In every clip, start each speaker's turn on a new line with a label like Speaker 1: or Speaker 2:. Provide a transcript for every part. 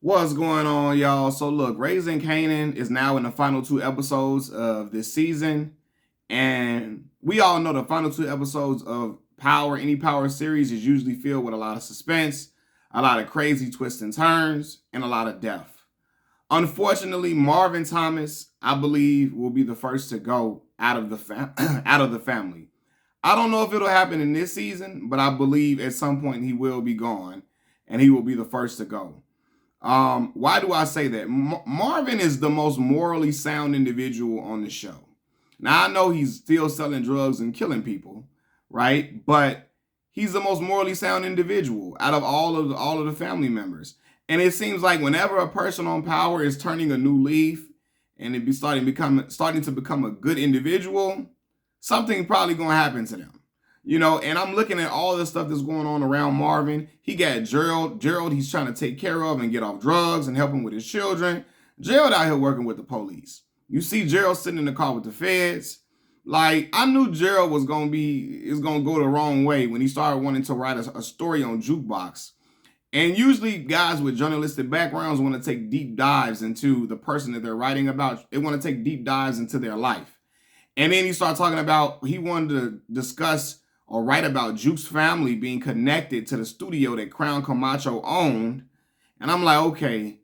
Speaker 1: What's going on, y'all? So look, Raising Kanan is now in the final two episodes of this season. And we all know the final two episodes of any Power series is usually filled with a lot of suspense, a lot of crazy twists and turns, and a lot of death. Unfortunately, Marvin Thomas, I believe, will be the first to go out of the out of the family. I don't know if it'll happen in this season, but I believe at some point he will be gone, and he will be the first to go. Why do I say that? Marvin is the most morally sound individual on the show. Now I know he's still selling drugs and killing people, right? But he's the most morally sound individual out of all of the family members. And it seems like whenever a person on power is turning a new leaf and it be starting to become a good individual, something probably gonna happen to them. And I'm looking at all the stuff that's going on around Marvin. He got Gerald he's trying to take care of and get off drugs and help him with his children. Gerald out here working with the police. You see Gerald sitting in the car with the feds. Like, I knew Gerald was gonna go the wrong way when he started wanting to write a story on Jukebox. And usually guys with journalistic backgrounds want to take deep dives into the person that they're writing about. They want to take deep dives into their life. And then he started talking about he wanted to discuss or write about Juke's family being connected to the studio that Crown Camacho owned. And I'm like, okay,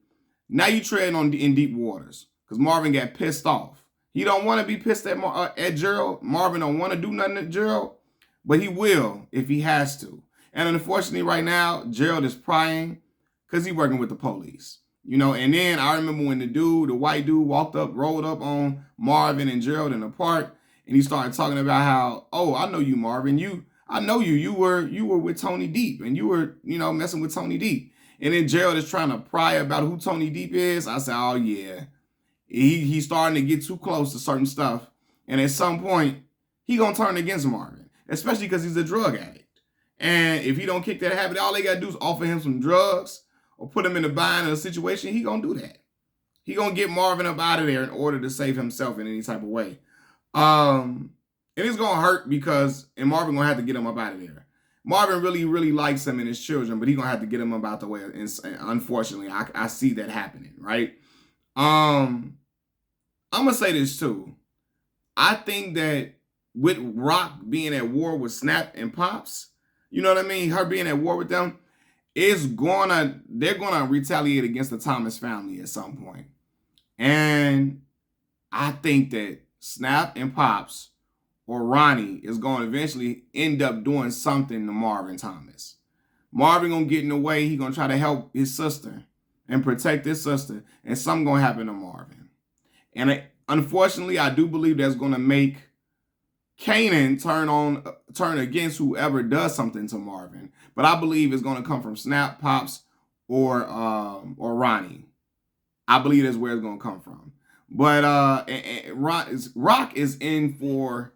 Speaker 1: now you treading in deep waters because Marvin got pissed off. He don't want to be pissed at Gerald. Marvin don't want to do nothing to Gerald, but he will if he has to. And unfortunately, right now, Gerald is prying because he's working with the police. And then I remember when the white dude rolled up on Marvin and Gerald in the park, and he started talking about how, oh, I know you, Marvin. I know you. You were with Tony Deep, and you were, messing with Tony Deep. And then Gerald is trying to pry about who Tony Deep is. I said, oh yeah, he's starting to get too close to certain stuff, and at some point, he gonna turn against Marvin, especially because he's a drug addict. And if he don't kick that habit, all they gotta do is offer him some drugs or put him in a bind in a situation. He gonna do that. He gonna get Marvin up out of there in order to save himself in any type of way. And it's gonna hurt and Marvin gonna have to get him up out of there. Marvin really, really likes him and his children, but he gonna have to get him up out the way. And unfortunately, I see that happening, right? I'm gonna say this too. I think that with Rock being at war with Snap and Pops, you know what I mean? Her being at war with them, they're gonna retaliate against the Thomas family at some point. And I think that Snap and Pops or Ronnie is going to eventually end up doing something to Marvin Thomas. Marvin gonna get in the way. He gonna try to help his sister and protect his sister, and something gonna happen to Marvin. And unfortunately, I do believe that's gonna make Kanan turn against whoever does something to Marvin. But I believe it's gonna come from Snap, Pops, or Ronnie. I believe that's where it's gonna come from. But Rock is in for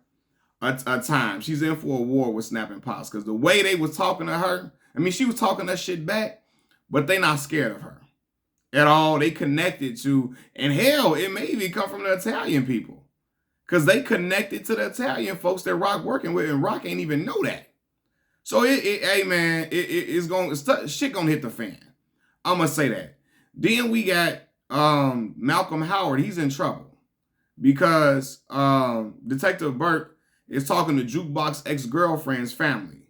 Speaker 1: a time. She's in for a war with Snap and Pops because the way they was talking to her, I mean, she was talking that shit back, but they not scared of her at all. They connected to, and hell, it may even come from the Italian people because they connected to the Italian folks that Rock working with, and Rock ain't even know that. So hey man, shit gonna hit the fan. I'm gonna say that. Then we got Malcolm Howard. He's in trouble because Detective Burke is talking to Jukebox ex-girlfriend's family,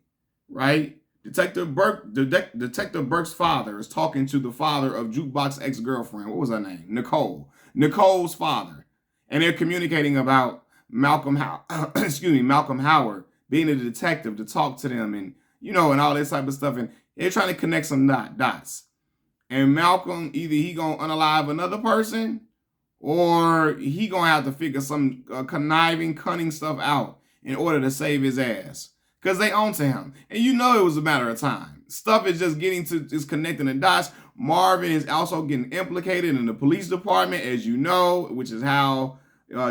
Speaker 1: right? Detective Burke's father is talking to the father of Jukebox ex-girlfriend. What was her name? Nicole's father. And they're communicating about Malcolm Howard being a detective to talk to them and all this type of stuff. And they're trying to connect some dots. And Malcolm, either he gonna unalive another person or he gonna have to figure some cunning stuff out in order to save his ass. Because they own to him. And it was a matter of time. Stuff is just connecting the dots. Marvin is also getting implicated in the police department, as you know, which is how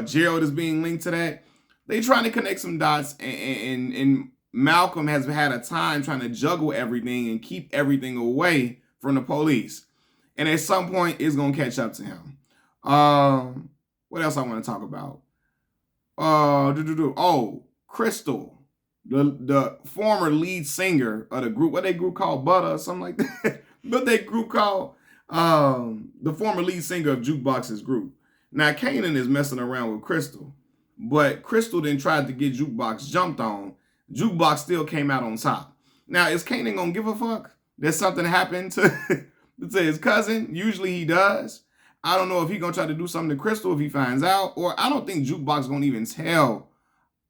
Speaker 1: Gerald is being linked to that. They trying to connect some dots, and Malcolm has had a time trying to juggle everything and keep everything away from the police. And at some point, it's going to catch up to him. What else I want to talk about? Crystal. The former lead singer of the group, what they group called Butter or something like that. What they group called, The former lead singer of Jukebox's group. Now, Kanan is messing around with Crystal, but Crystal then tried to get Jukebox jumped on. Jukebox still came out on top. Now, is Kanan gonna give a fuck that something happened to, to his cousin? Usually he does. I don't know if he gonna try to do something to Crystal if he finds out, or I don't think Jukebox gonna even tell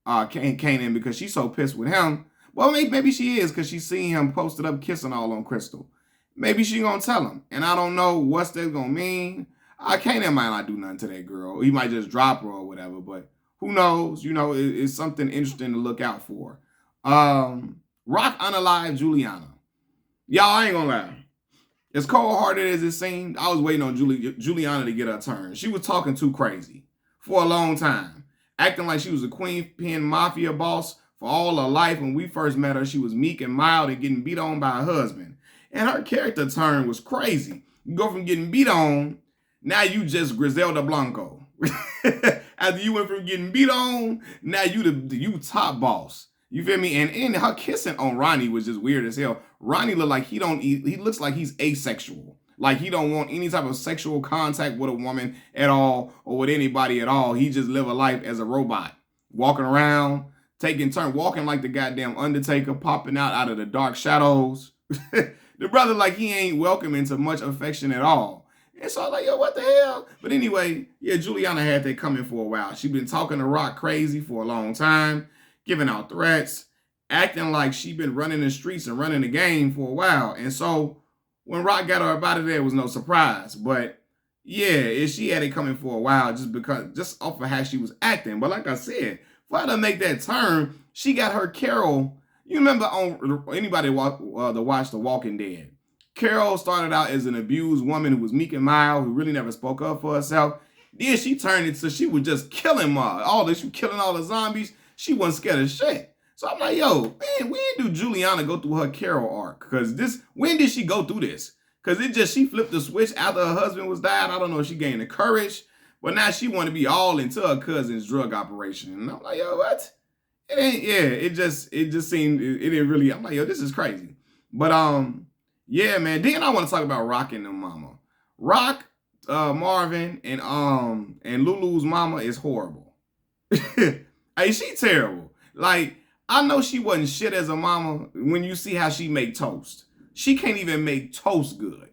Speaker 1: Kanan because she's so pissed with him. Well, maybe she is because she's seen him posted up kissing all on Crystal. Maybe she gonna tell him, and I don't know what's that gonna mean. Kanan might not do nothing to that girl. He might just drop her or whatever, but who knows? You know, it's something interesting to look out for. Rock unalived Juliana. Y'all, I ain't gonna lie. As cold-hearted as it seemed, I was waiting on Juliana to get her turn. She was talking too crazy for a long time, acting like she was a queen pin mafia boss for all her life. When we first met her, she was meek and mild and getting beat on by her husband. And her character turn was crazy. You go from getting beat on, now you just Griselda Blanco. After you went from getting beat on, now you top boss. You feel me? And her kissing on Ronnie was just weird as hell. Ronnie looked like he looks like he's asexual. Like he don't want any type of sexual contact with a woman at all or with anybody at all. He just live a life as a robot. Walking around, taking turn, walking like the goddamn Undertaker, popping out of the dark shadows. The brother like he ain't welcoming to much affection at all. And so I was like, yo, what the hell? But anyway, yeah, Juliana had that coming for a while. She been talking to Rock crazy for a long time, giving out threats, acting like she been running the streets and running the game for a while. And so when Rock got her up out of there, it was no surprise. But yeah, she had it coming for a while just off of how she was acting. But like I said, for her to make that turn, she got her Carol. You remember on anybody that watched The Walking Dead? Carol started out as an abused woman who was meek and mild, who really never spoke up for herself. Then she turned into she was just killing she killing all the zombies. She wasn't scared of shit. So I'm like, yo, man, when did Juliana go through her Carol arc? Because when did she go through this? Because she flipped the switch after her husband was died. I don't know if she gained the courage, but now she want to be all into her cousin's drug operation. And I'm like, yo, what? It just seemed, it didn't really, I'm like, yo, this is crazy. But, yeah, man. Then I want to talk about Rock and the mama. Rock, Marvin, and Lulu's mama is horrible. Hey, she terrible. Like, I know she wasn't shit as a mama when you see how she make toast. She can't even make toast good.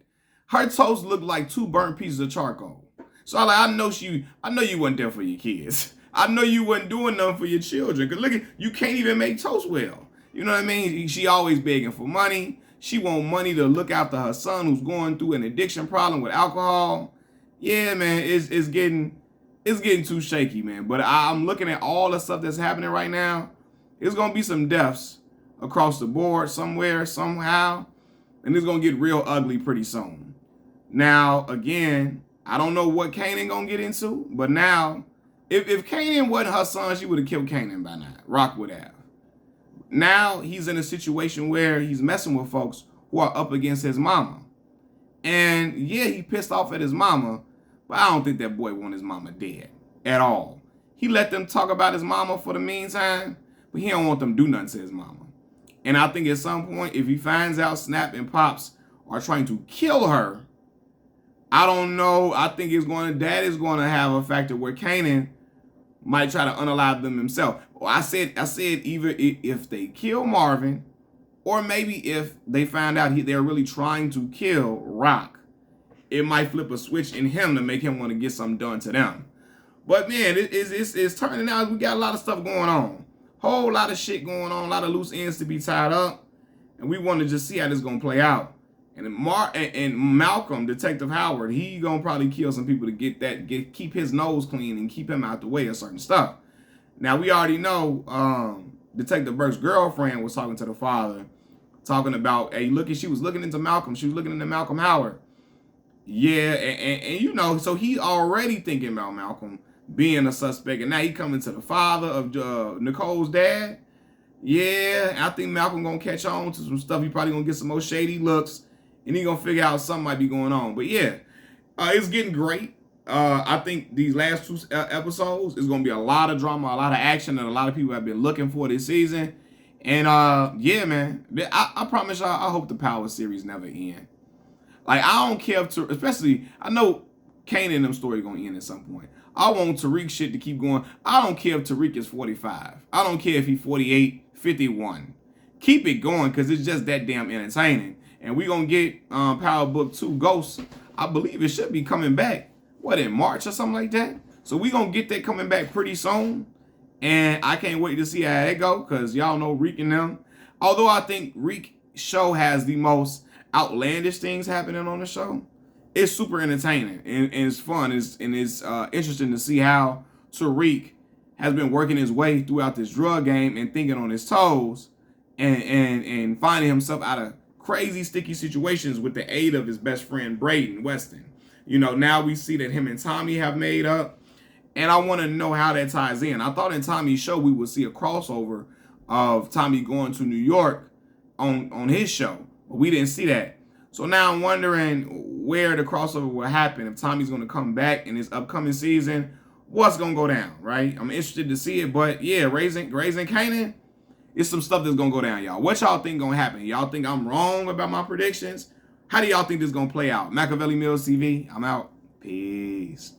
Speaker 1: Her toast looked like 2 burnt pieces of charcoal. So I know you wasn't there for your kids. I know you wasn't doing nothing for your children. Because look, you can't even make toast well. You know what I mean? She always begging for money. She want money to look after her son who's going through an addiction problem with alcohol. Yeah, man, it's getting too shaky, man. But I'm looking at all the stuff that's happening right now. It's gonna be some deaths across the board somewhere, somehow, and it's gonna get real ugly pretty soon. Now, again, I don't know what Kanan gonna get into, but now, if Kanan wasn't her son, she would have killed Kanan by now. Rock would have. Now he's in a situation where he's messing with folks who are up against his mama. And yeah, he pissed off at his mama, but I don't think that boy want his mama dead at all. He let them talk about his mama for the meantime, but he don't want them to do nothing to his mama. And I think at some point, if he finds out Snap and Pops are trying to kill her, I don't know. I think Dad is going to have a factor where Kanan might try to unalive them himself. Well, I said either if they kill Marvin, or maybe if they find out they're really trying to kill Rock, it might flip a switch in him to make him want to get something done to them. But man, it's turning out we got a lot of stuff going on. Whole lot of shit going on, a lot of loose ends to be tied up. And we want to just see how this is going to play out. And Malcolm, Detective Howard, he gonna probably kill some people to keep his nose clean and keep him out the way of certain stuff. Now we already know Detective Burke's girlfriend was talking to the father, talking about, hey, she was looking into Malcolm. She was looking into Malcolm Howard. Yeah, and you know, so he already thinking about Malcolm being a suspect, and now he coming to the father of Nicole's dad. Yeah, I think Malcolm gonna catch on to some stuff. He probably gonna get some more shady looks. And he gonna figure out something might be going on. But yeah, it's getting great. I think these last 2 episodes is gonna be a lot of drama, a lot of action, and a lot of people have been looking for this season. And yeah, man, I promise y'all, I hope the Power series never end. Like, I don't care if, especially, I know Kanan and them story going to end at some point. I want Tariq shit to keep going. I don't care if Tariq is 45. I don't care if he's 48, 51. Keep it going because it's just that damn entertaining. And we going to get Power Book 2 Ghosts. I believe it should be coming back, in March or something like that? So we going to get that coming back pretty soon. And I can't wait to see how it go because y'all know Reek and them. Although I think Reek show has the most outlandish things happening on the show, it's super entertaining and it's fun. It's interesting to see how Tariq has been working his way throughout this drug game and thinking on his toes and finding himself out of crazy sticky situations with the aid of his best friend Braden Weston. You know, now we see that him and Tommy have made up, and I want to know how that ties in. I thought in Tommy's show we would see a crossover of Tommy going to New York on his show, but we didn't see that. So now I'm wondering where the crossover will happen, if Tommy's going to come back in this upcoming season, what's going to go down, right? I'm interested to see it, but yeah, raising Kanan, it's some stuff that's going to go down, y'all. What y'all think going to happen? Y'all think I'm wrong about my predictions? How do y'all think this is going to play out? Machiavelli Mills TV, I'm out. Peace.